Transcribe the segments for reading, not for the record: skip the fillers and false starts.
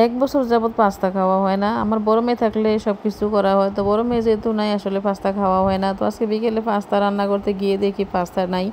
এক বছর যাবত পাস্তা খাওয়া হয় না। আমার বড় মেয়ে থাকলে সবকিছু করা হয়, তো বড় মেয়ে যেহেতু নাই আসলে পাস্তা খাওয়া হয় না। তো আজকে বিকেলে পাস্তা রান্না করতে গিয়ে দেখি পাস্তা নাই,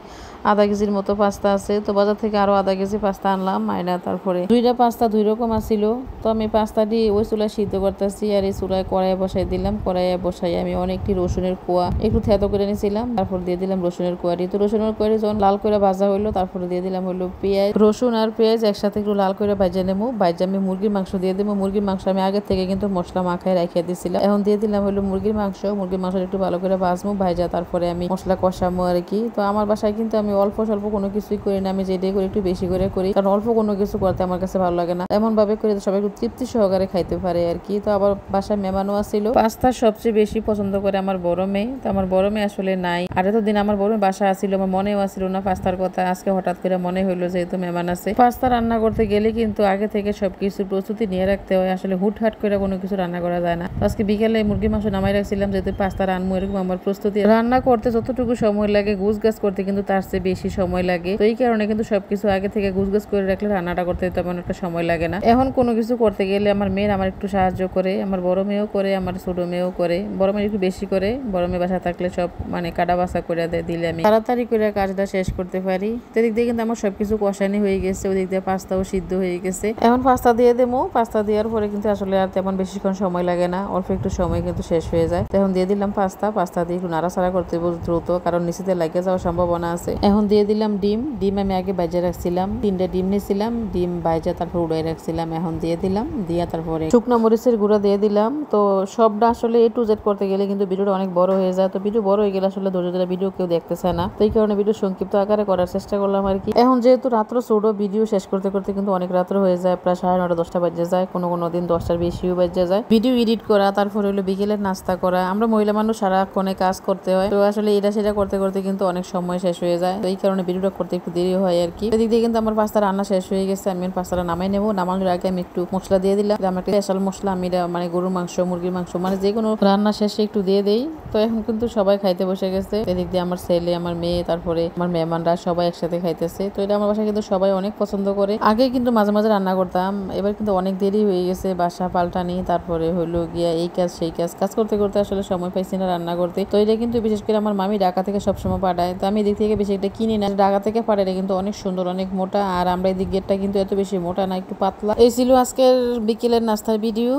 আধা কেজির মতো পাস্তা আছে। তো বাজার থেকে আরো আধা কেজি পাস্তা আনলাম মাইনা। তারপরে দুইটা পাস্তা দুই রকম আসিল। তো আমি পাস্তাটি ওই চুলায় সিদ্ধ করতেছি, আর এই চুলায় কড়াইয়ে বসাই দিলাম। কড়াইয়ে বসাই আমি অনেকটি রসুনের কোয়া একটু থেতো করে নিয়েছিলাম, তারপর দিয়ে দিলাম রসুনের কোয়াটি। তো রসুনের কোয়াটি যখন লাল করে ভাজা হইলো, তারপরে দিয়ে দিলাম হলো পেঁয়াজ। রসুন আর পেঁয়াজ একসাথে একটু লাল করে ভাজা নেবো। ভাজা আমি মুরগির মাংস দিয়ে দেবো। মুরগির মাংস আমি আগে থেকে কিন্তু মশলা মাখায় রাখিয়ে দিয়েছিলাম। এখন দিয়ে দিলাম হলো মুরগির মাংস। মুরগির মাংস একটু ভালো করে ভাজবো, ভাজা তারপরে আমি মশলা কষাবো আর কি। তো আমার বাসায় কিন্তু আমি অল্প স্বল্প কোনো কিছুই করি না, আমি যেটাই করি একটু বেশি করে করি, কারণ অল্প কোনো কিছু করতে আমার কাছে ভালো লাগে না। এমন ভাবে করে সবাই একটু তৃপ্তি সহকারে খাইতে পারে আর কি। তো আবার বাসায় মেহমানও আসছিল। পাস্তা সবচেয়ে বেশি পছন্দ করে আমার বড় মেয়ে। তো আমার বড় মেয়ে আসলে নাই, আর এতদিন আমার বড় মেয়ে বাসা আসছিল, আমার মনেও আসছিল না পাস্তার কথা। আজকে হঠাৎ করে মনে হইলো যেহেতু মেহমান আছে। পাস্তা রান্না করতে গেলে কিন্তু আগে থেকে সবকিছু প্রস্তুতি নিয়ে রাখতে হয়, আসলে হুটহাট করে কোনো কিছু রান্না করা যায় না। আজকে বিকেলে মুরগির মাংস নামাই রাখছিলাম যেহেতু পাস্তা রান্না, এরকম আমার প্রস্তুতি। রান্না করতে যতটুকু সময় লাগে গুছগাছ করতে কিন্তু তার চেয়ে বেশি সময় লাগে। তো এই কারণে কিন্তু সবকিছু আগে থেকে গুছগাছ করে রাখলে রান্নাটা করতে তেমন একটা সময় লাগে না। এখন কোনো কিছু করতে গেলে আমার মেয়ের আমার একটু সাহায্য করে, আমার বড় মেয়েও করে, আমার ছোট মেয়েও করে। বড় মেয়ে একটু বেশি করে, বড় মেয়ে বাসা থাকলে সব মানে কাটা বাসা করে দিলে আমি তাড়াতাড়ি করে কাজটা শেষ করতে পারি। তো এদিক দিয়ে কিন্তু আমার সবকিছু কষানি হয়ে গেছে, ওদিক দিয়ে পাস্তাও সিদ্ধ হয়ে গেছে। এখন পাস্তা দিয়ে দেবো। পাস্তা দেওয়ার পরে কিন্তু আসলে আর তেমন বেশিক্ষণ সময় লাগে না, অল্প একটু সময় কিন্তু শেষ হয়ে যায়। তো এখন দিয়ে দিলাম পাস্তা। পাস্তা দিয়ে একটু নাড়াচাড়া করতে দ্রুত, কারণ নিচেতে লাগিয়ে যাওয়ার সম্ভাবনা আছে। এখন দিয়ে দিলাম ডিম। ডিম আমি আগে বাইজে রাখছিলাম, 3টা ডিম নিয়েছিলাম, ডিম বাইজা তারপর উড়াই রাখছিলাম। এখন দিয়ে দিলাম, দিয়া তারপরে শুকনো মরিচের গুঁড়া দিয়ে দিলাম। তো সবটা আসলে A to Z করতে গেলে কিন্তু ভিডিওটা অনেক বড় হয়ে যায়। তো ভিডিও বড় হয়ে গেলে আসলে ধৈর্য ধরে ভিডিও কেউ দেখতেছে না, তো এই কারণে ভিডিও সংক্ষিপ্ত আকারে করার চেষ্টা করলাম আর কি। এখন যেহেতু রাত্র ছোট, ভিডিও শেষ করতে করতে কিন্তু অনেক রাত্র হয়ে যায়, প্রায় 9:30 10টা বাজে যায়, কোনো কোনো দিন 10টার বেশিও বাজে যায়। ভিডিও এডিট করা, তারপরে হলো বিকেলের নাস্তা করা। আমরা মহিলা মানুষ সারাক্ষণে কাজ করতে হয়, তো আসলে এটা সেটা করতে করতে কিন্তু অনেক সময় শেষ হয়ে যায়। তো এই কারণে ভিডিওটা করতে একটু দেরি হয় আর কি। এদিক দিয়ে কিন্তু আমার পাস্তা রান্না শেষ হয়ে গেছে। আমি পাস্তাটা নামাই নেবো। নামানোর আগে আমি একটু মশলা দিয়ে দিলাম, আমার একটা স্পেশাল মশলা। আমি মানে গরুর মাংস, মুরগির মাংস, মানে যে কোনো রান্না শেষে একটু দিয়ে দেই। তো এখন কিন্তু সবাই খাইতে বসে গেছে। এদিক দিয়ে আমার ছেলে, আমার মেয়ে, তারপরে আমার মেহমানরা সবাই একসাথে খাইতেছে। তো এটা আমার বাসায় কিন্তু সবাই অনেক পছন্দ করে। আগে কিন্তু মাঝে মাঝে রান্না করতাম, এবার কিন্তু অনেক দেরি হয়ে গেছে, বাসা পাল্টানি, তারপরে হলো গিয়া এই কাজ সেই কাজ, কাজ করতে করতে আসলে সময় পাইছি না রান্না করতে। তো এটা কিন্তু বিশেষ করে আমার মামি ঢাকা থেকে সবসময় পাঠায়, তো আমি এদিক থেকে বেশি একটা কিনি না। ঢাকা থেকে পাঠালে কিন্তু অনেক সুন্দর, অনেক মোটা, আর আমরা এদিক গেটটা কিন্তু এত বেশি মোটা না, একটু পাতলা। এই ছিল আজকের বিকেলের নাস্তার ভিডিও।